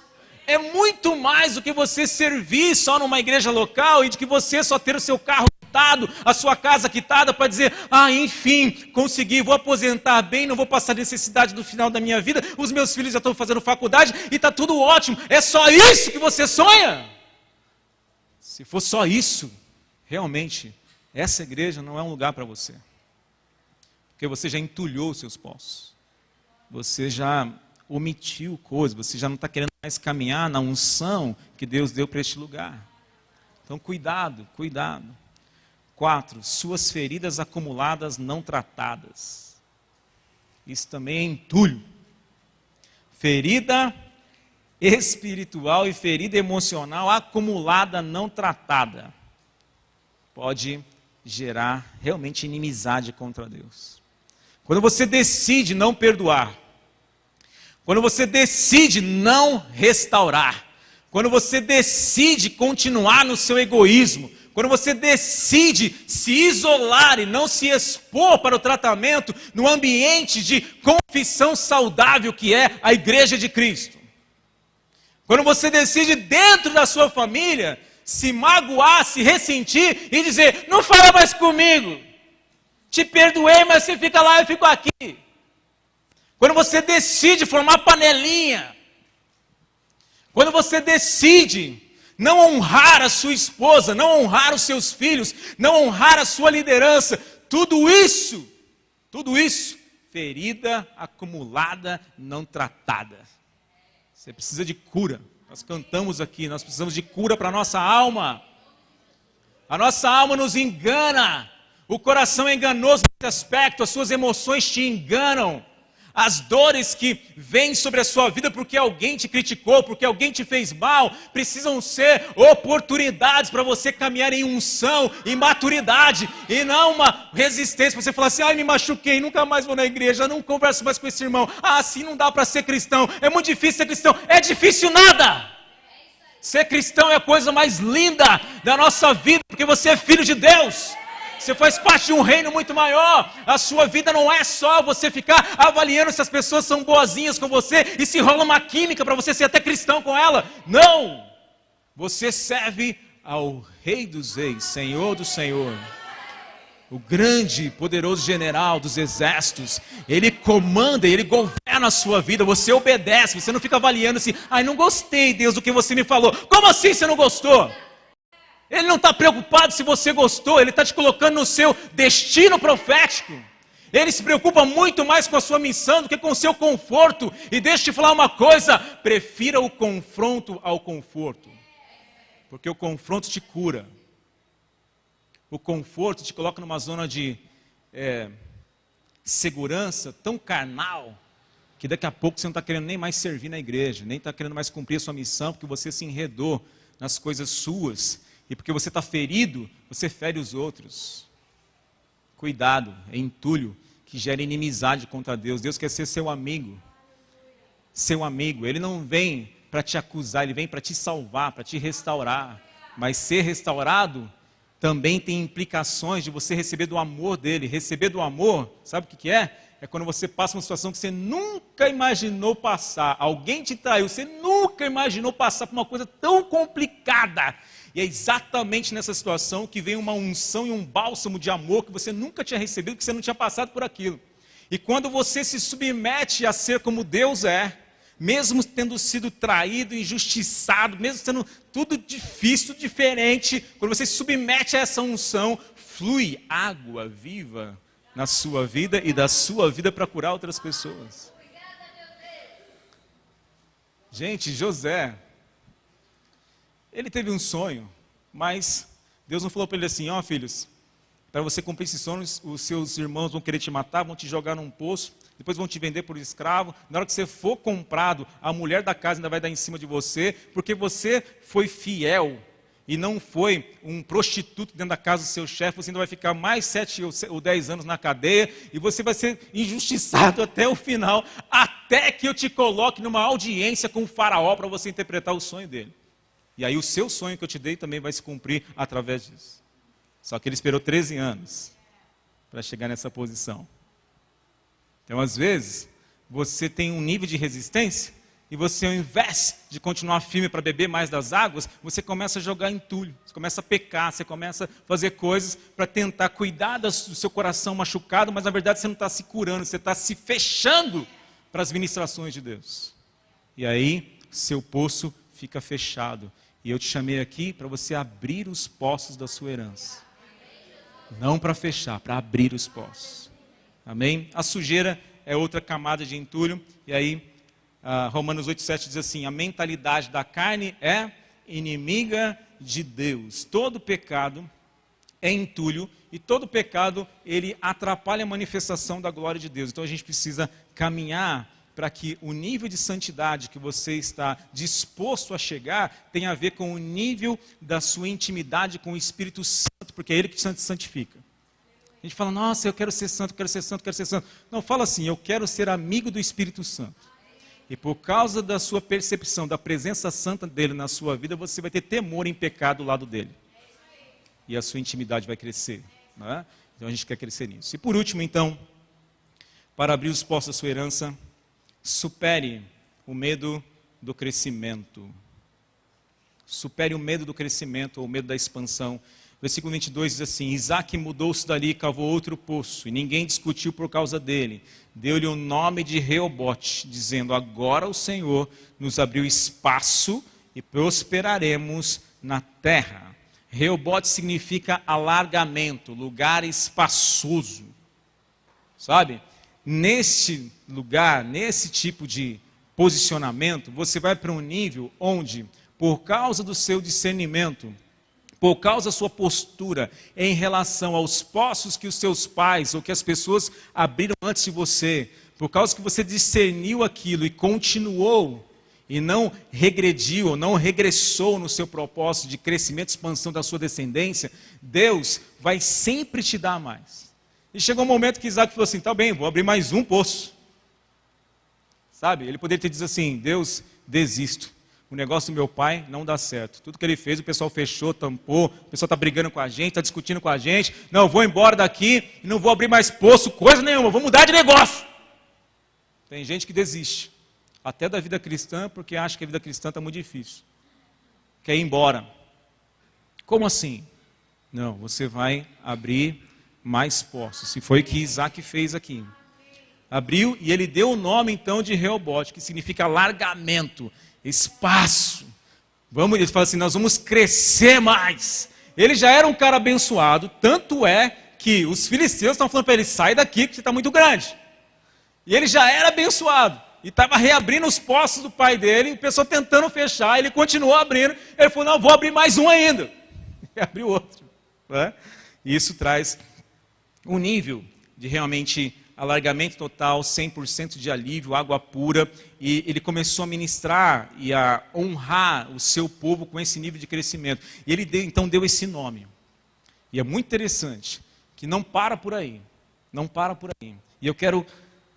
É muito mais do que você servir só numa igreja local e de que você só ter o seu carro quitado, a sua casa quitada, para dizer, enfim, consegui, vou aposentar bem, não vou passar necessidade no final da minha vida, os meus filhos já estão fazendo faculdade e está tudo ótimo. É só isso que você sonha? Se for só isso, realmente, essa igreja não é um lugar para você. Porque você já entulhou os seus poços. Você já omitiu coisas, você já não está querendo mais caminhar na unção que Deus deu para este lugar. Então, cuidado, cuidado. 4, suas feridas acumuladas não tratadas. Isso também é entulho. Ferida espiritual e ferida emocional acumulada não tratada pode gerar realmente inimizade contra Deus. Quando você decide não perdoar, quando você decide não restaurar, quando você decide continuar no seu egoísmo, quando você decide se isolar e não se expor para o tratamento no ambiente de confissão saudável que é a igreja de Cristo. Quando você decide dentro da sua família se magoar, se ressentir e dizer, não fala mais comigo, te perdoei, mas você fica lá, eu fico aqui. Quando você decide formar panelinha, quando você decide não honrar a sua esposa, não honrar os seus filhos, não honrar a sua liderança, tudo isso, ferida acumulada, não tratada. Você precisa de cura. Nós cantamos aqui, nós precisamos de cura para a nossa alma. A nossa alma nos engana. O coração é enganoso nesse aspecto, as suas emoções te enganam. As dores que vêm sobre a sua vida porque alguém te criticou, porque alguém te fez mal, precisam ser oportunidades para você caminhar em unção, em maturidade, e não uma resistência para você falar assim, me machuquei, nunca mais vou na igreja, não converso mais com esse irmão, assim não dá para ser cristão, é muito difícil ser cristão. É difícil nada! Ser cristão é a coisa mais linda da nossa vida, porque você é filho de Deus. Você faz parte de um reino muito maior. A sua vida não é só você ficar avaliando se as pessoas são boazinhas com você e se rola uma química para você ser até cristão com ela. Não! Você serve ao Rei dos Reis, Senhor do Senhor. O grande, poderoso general dos exércitos. Ele comanda, ele governa a sua vida. Você obedece, você não fica avaliando assim, não gostei, Deus, do que você me falou. Como assim você não gostou? Ele não está preocupado se você gostou, ele está te colocando no seu destino profético. Ele se preocupa muito mais com a sua missão do que com o seu conforto. E deixa eu te falar uma coisa, prefira o confronto ao conforto. Porque o confronto te cura. O conforto te coloca numa zona de segurança tão carnal, que daqui a pouco você não está querendo nem mais servir na igreja, nem está querendo mais cumprir a sua missão, porque você se enredou nas coisas suas. E porque você está ferido, você fere os outros. Cuidado, é entulho que gera inimizade contra Deus. Deus quer ser seu amigo. Seu amigo. Ele não vem para te acusar, ele vem para te salvar, para te restaurar. Mas ser restaurado também tem implicações de você receber do amor dele. Receber do amor, sabe o que é? É quando você passa uma situação que você nunca imaginou passar. Alguém te traiu, você nunca imaginou passar por uma coisa tão complicada. E é exatamente nessa situação que vem uma unção e um bálsamo de amor que você nunca tinha recebido, que você não tinha passado por aquilo. E quando você se submete a ser como Deus é, mesmo tendo sido traído, injustiçado, mesmo sendo tudo difícil, tudo diferente, quando você se submete a essa unção, flui água viva na sua vida e da sua vida para curar outras pessoas. Gente, José, ele teve um sonho, mas Deus não falou para ele assim, filhos, para você cumprir esses sonhos, os seus irmãos vão querer te matar, vão te jogar num poço, depois vão te vender por escravo, na hora que você for comprado, a mulher da casa ainda vai dar em cima de você, porque você foi fiel e não foi um prostituto dentro da casa do seu chefe, você ainda vai ficar mais 7 ou 10 anos na cadeia, e você vai ser injustiçado até o final, até que eu te coloque numa audiência com o faraó para você interpretar o sonho dele. E aí o seu sonho que eu te dei também vai se cumprir através disso. Só que ele esperou 13 anos para chegar nessa posição. Então, às vezes, você tem um nível de resistência e você, ao invés de continuar firme para beber mais das águas, você começa a jogar entulho, você começa a pecar, você começa a fazer coisas para tentar cuidar do seu coração machucado, mas na verdade você não está se curando, você está se fechando para as ministrações de Deus. E aí, seu poço fica fechado. E eu te chamei aqui para você abrir os poços da sua herança. Não para fechar, para abrir os poços. Amém? A sujeira é outra camada de entulho. E aí, Romanos 8,7 diz assim: a mentalidade da carne é inimiga de Deus. Todo pecado é entulho e todo pecado, ele atrapalha a manifestação da glória de Deus. Então a gente precisa caminhar para que o nível de santidade que você está disposto a chegar tenha a ver com o nível da sua intimidade com o Espírito Santo, porque é Ele que te santifica. A gente fala, nossa, eu quero ser santo, quero ser santo, quero ser santo. Não, fala assim, eu quero ser amigo do Espírito Santo. E por causa da sua percepção, da presença santa dele na sua vida, você vai ter temor em pecar do lado dele. E a sua intimidade vai crescer. Não é? Então a gente quer crescer nisso. E por último, então, para abrir os poços da sua herança, supere o medo do crescimento. Supere o medo do crescimento, ou o medo da expansão. Versículo 22 diz assim: Isaac mudou-se dali e cavou outro poço, e ninguém discutiu por causa dele. Deu-lhe o nome de Reobote, dizendo: agora o Senhor nos abriu espaço e prosperaremos na terra. Reobote significa alargamento, lugar espaçoso. Sabe? Neste lugar, nesse tipo de posicionamento, você vai para um nível onde, por causa do seu discernimento, por causa da sua postura em relação aos poços que os seus pais ou que as pessoas abriram antes de você, por causa que você discerniu aquilo e continuou, e não regrediu ou não regressou no seu propósito de crescimento e expansão da sua descendência, Deus vai sempre te dar mais. E chegou um momento que Isaac falou assim, tá bem, vou abrir mais um poço. Sabe, ele poderia ter dito assim, Deus, desisto. O negócio do meu pai não dá certo. Tudo que ele fez, o pessoal fechou, tampou, o pessoal está brigando com a gente, está discutindo com a gente. Não, eu vou embora daqui e não vou abrir mais poço, coisa nenhuma, vou mudar de negócio. Tem gente que desiste, até da vida cristã, porque acha que a vida cristã está muito difícil. Quer ir embora. Como assim? Não, você vai abrir mais poços. E foi o que Isaac fez aqui. Abriu e ele deu o nome então de Reobote, que significa alargamento, espaço. Ele fala assim, nós vamos crescer mais. Ele já era um cara abençoado, tanto é que os filisteus estão falando para ele, sai daqui que você está muito grande. E ele já era abençoado. E estava reabrindo os poços do pai dele, e o pessoal tentando fechar, ele continuou abrindo. Ele falou, não, vou abrir mais um ainda. E abriu outro. Né? E isso traz um nível de realmente alargamento total, 100% de alívio, água pura. E ele começou a ministrar e a honrar o seu povo com esse nível de crescimento. E ele então deu esse nome. E é muito interessante, que não para por aí. Não para por aí. E eu quero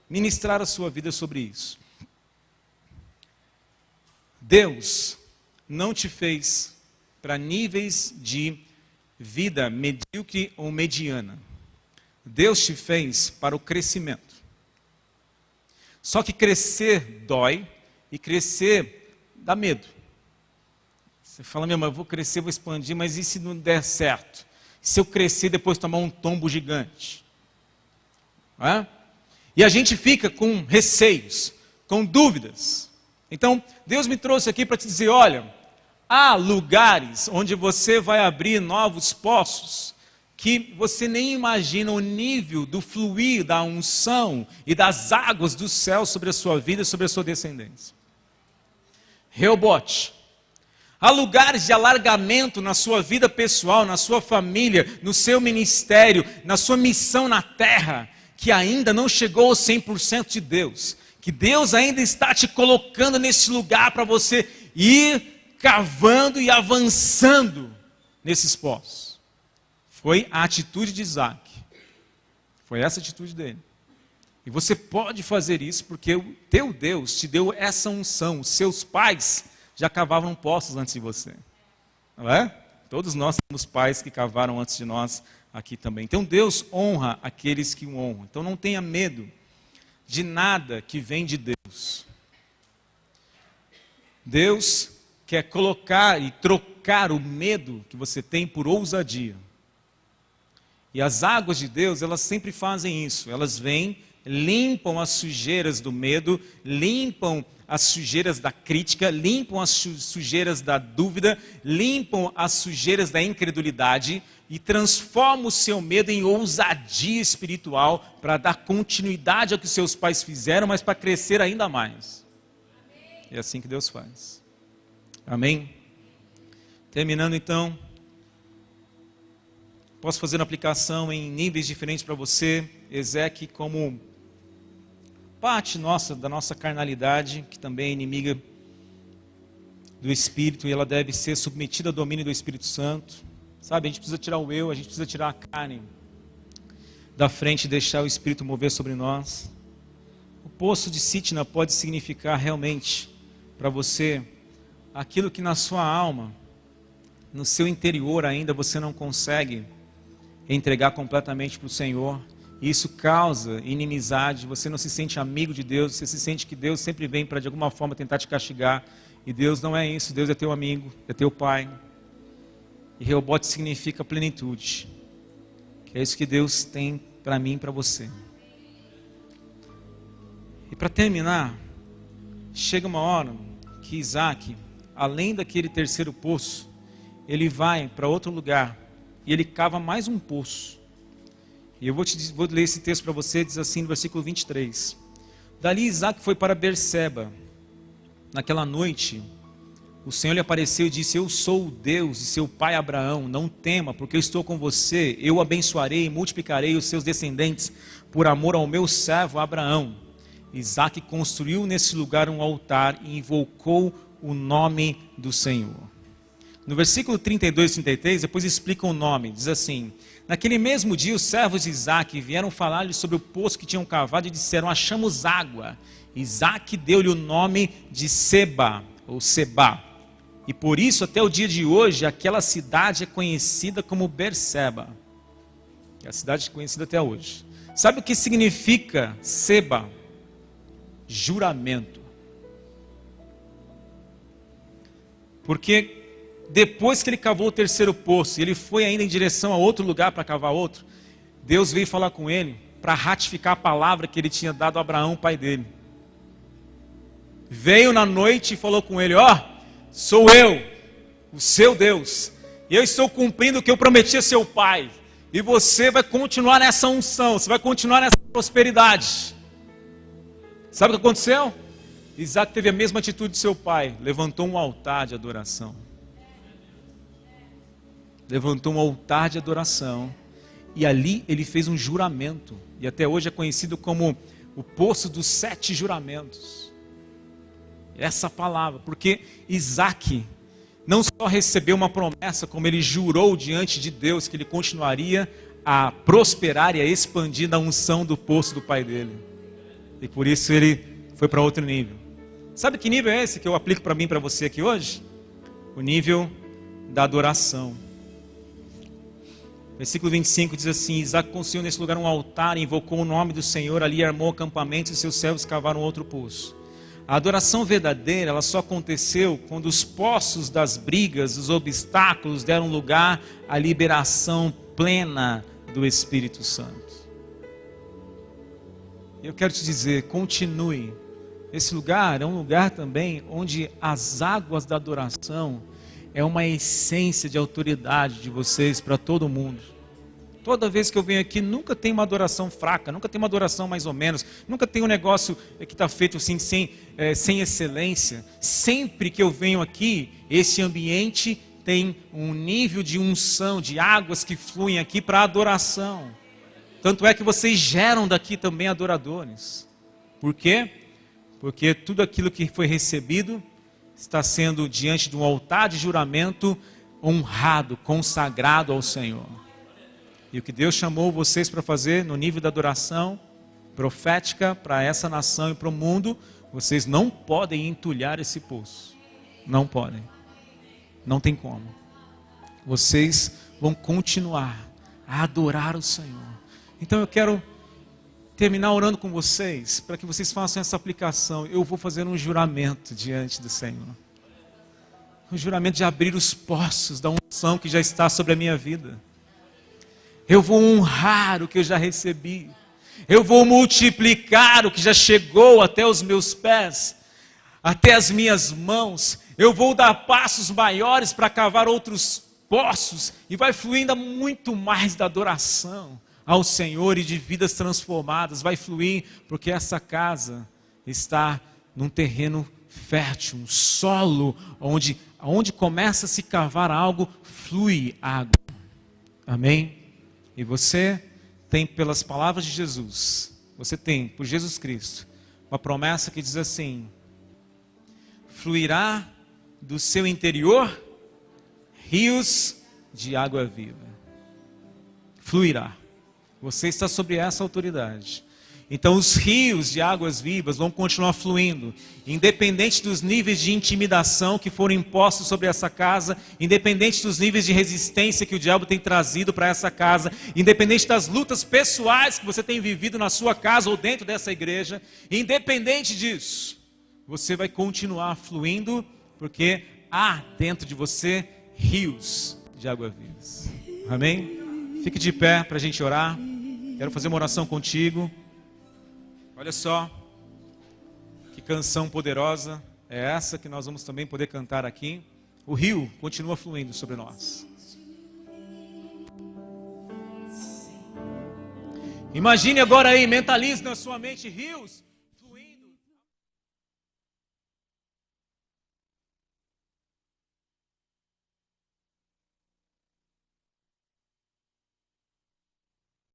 ministrar a sua vida sobre isso. Deus não te fez para níveis de vida medíocre ou mediana. Deus te fez para o crescimento. Só que crescer dói e crescer dá medo. Você fala, meu irmão, eu vou crescer, vou expandir, mas e se não der certo? Se eu crescer depois tomar um tombo gigante? É? E a gente fica com receios, com dúvidas. Então, Deus me trouxe aqui para te dizer, olha, há lugares onde você vai abrir novos poços, que você nem imagina o nível do fluir, da unção e das águas do céu sobre a sua vida e sobre a sua descendência. Reobote. Há lugares de alargamento na sua vida pessoal, na sua família, no seu ministério, na sua missão na terra, que ainda não chegou ao 100% de Deus, que Deus ainda está te colocando nesse lugar para você ir cavando e avançando nesses poços. Foi a atitude de Isaac, foi essa atitude dele. E você pode fazer isso porque o teu Deus te deu essa unção, os seus pais já cavavam poços antes de você, não é? Todos nós temos pais que cavaram antes de nós, aqui também. Então Deus honra aqueles que o honram. Então não tenha medo de nada que vem de Deus. Deus quer colocar e trocar o medo que você tem por ousadia. E as águas de Deus, elas sempre fazem isso. Elas vêm, limpam as sujeiras do medo, limpam as sujeiras da crítica, limpam as sujeiras da dúvida, limpam as sujeiras da incredulidade e transformam o seu medo em ousadia espiritual para dar continuidade ao que seus pais fizeram, mas para crescer ainda mais. É assim que Deus faz. Amém? Terminando então, posso fazer uma aplicação em níveis diferentes para você. Ezequiel como parte da nossa carnalidade, que também é inimiga do Espírito, e ela deve ser submetida ao domínio do Espírito Santo. Sabe, a gente precisa tirar o eu, a gente precisa tirar a carne da frente e deixar o Espírito mover sobre nós. O poço de Sitna pode significar realmente para você aquilo que na sua alma, no seu interior ainda você não consegue entregar completamente para o Senhor. E isso causa inimizade, você não se sente amigo de Deus, você se sente que Deus sempre vem para de alguma forma tentar te castigar. E Deus não é isso, Deus é teu amigo, é teu pai. E Rehobote significa plenitude, que é isso que Deus tem para mim e para você. E para terminar, chega uma hora que Isaac, além daquele terceiro poço, ele vai para outro lugar e ele cava mais um poço. E eu vou ler esse texto para você, diz assim no versículo 23. Dali Isaac foi para Berseba. Naquela noite, o Senhor lhe apareceu e disse: eu sou o Deus de seu pai Abraão, não tema, porque eu estou com você, eu o abençoarei e multiplicarei os seus descendentes, por amor ao meu servo Abraão. Isaac construiu nesse lugar um altar e invocou o nome do Senhor. No versículo 32 e 33, depois explica o nome, diz assim: naquele mesmo dia os servos de Isaac vieram falar-lhe sobre o poço que tinham cavado e disseram: achamos água. Isaac deu-lhe o nome de Seba, ou Sebá. E por isso, até o dia de hoje, aquela cidade é conhecida como Berseba. É a cidade conhecida até hoje. Sabe o que significa Seba? Juramento. Porque depois que ele cavou o terceiro poço, e ele foi ainda em direção a outro lugar para cavar outro, Deus veio falar com ele para ratificar a palavra que ele tinha dado a Abraão, pai dele. Veio na noite e falou com ele: ó, sou eu, o seu Deus, e eu estou cumprindo o que eu prometi a seu pai, e você vai continuar nessa unção, você vai continuar nessa prosperidade. Sabe o que aconteceu? Isaac teve a mesma atitude de seu pai, levantou um altar de adoração. Levantou um altar de adoração, e ali ele fez um juramento, e até hoje é conhecido como o poço dos 7 juramentos. Essa palavra, porque Isaac não só recebeu uma promessa, como ele jurou diante de Deus que ele continuaria a prosperar e a expandir na unção do poço do pai dele. E por isso ele foi para outro nível. Sabe que nível é esse que eu aplico para mim e para você aqui hoje? O nível da adoração. Versículo 25 diz assim: Isaac construiu nesse lugar um altar, invocou o nome do Senhor, ali armou acampamentos e seus servos cavaram outro poço. A adoração verdadeira, ela só aconteceu quando os poços das brigas, os obstáculos deram lugar à liberação plena do Espírito Santo. Eu quero te dizer, continue. Esse lugar é um lugar também onde as águas da adoração é uma essência de autoridade de vocês para todo mundo. Toda vez que eu venho aqui, nunca tem uma adoração fraca, nunca tem uma adoração mais ou menos, nunca tem um negócio que está feito assim sem excelência. Sempre que eu venho aqui, esse ambiente tem um nível de unção, de águas que fluem aqui para adoração. Tanto é que vocês geram daqui também adoradores. Por quê? Porque tudo aquilo que foi recebido está sendo diante de um altar de juramento honrado, consagrado ao Senhor. E o que Deus chamou vocês para fazer no nível da adoração profética para essa nação e para o mundo, vocês não podem entulhar esse poço. Não podem. Não tem como. Vocês vão continuar a adorar o Senhor. Então eu quero terminar orando com vocês, para que vocês façam essa aplicação. Eu vou fazer um juramento diante do Senhor. o juramento de abrir os poços da unção que já está sobre a minha vida. Eu vou honrar o que eu já recebi. Eu vou multiplicar o que já chegou até os meus pés, até as minhas mãos. Eu vou dar passos maiores para cavar outros poços. E vai fluindo muito mais da adoração ao Senhor e de vidas transformadas. Vai fluir porque essa casa está num terreno fértil, um solo onde começa a se cavar algo, flui água. Amém? E você tem, pelas palavras de Jesus, você tem, por Jesus Cristo, uma promessa que diz assim: fluirá do seu interior rios de água viva. Fluirá. Você está sobre essa autoridade. Então os rios de águas vivas vão continuar fluindo, independente dos níveis de intimidação que foram impostos sobre essa casa, independente dos níveis de resistência que o diabo tem trazido para essa casa, independente das lutas pessoais que você tem vivido na sua casa ou dentro dessa igreja, independente disso, você vai continuar fluindo, porque há dentro de você rios de água vivas. Amém? Fique de pé para a gente orar. Quero fazer uma oração contigo. Olha só, que canção poderosa é essa que nós vamos também poder cantar aqui. O rio continua fluindo sobre nós. Imagine agora aí, mentalize na sua mente rios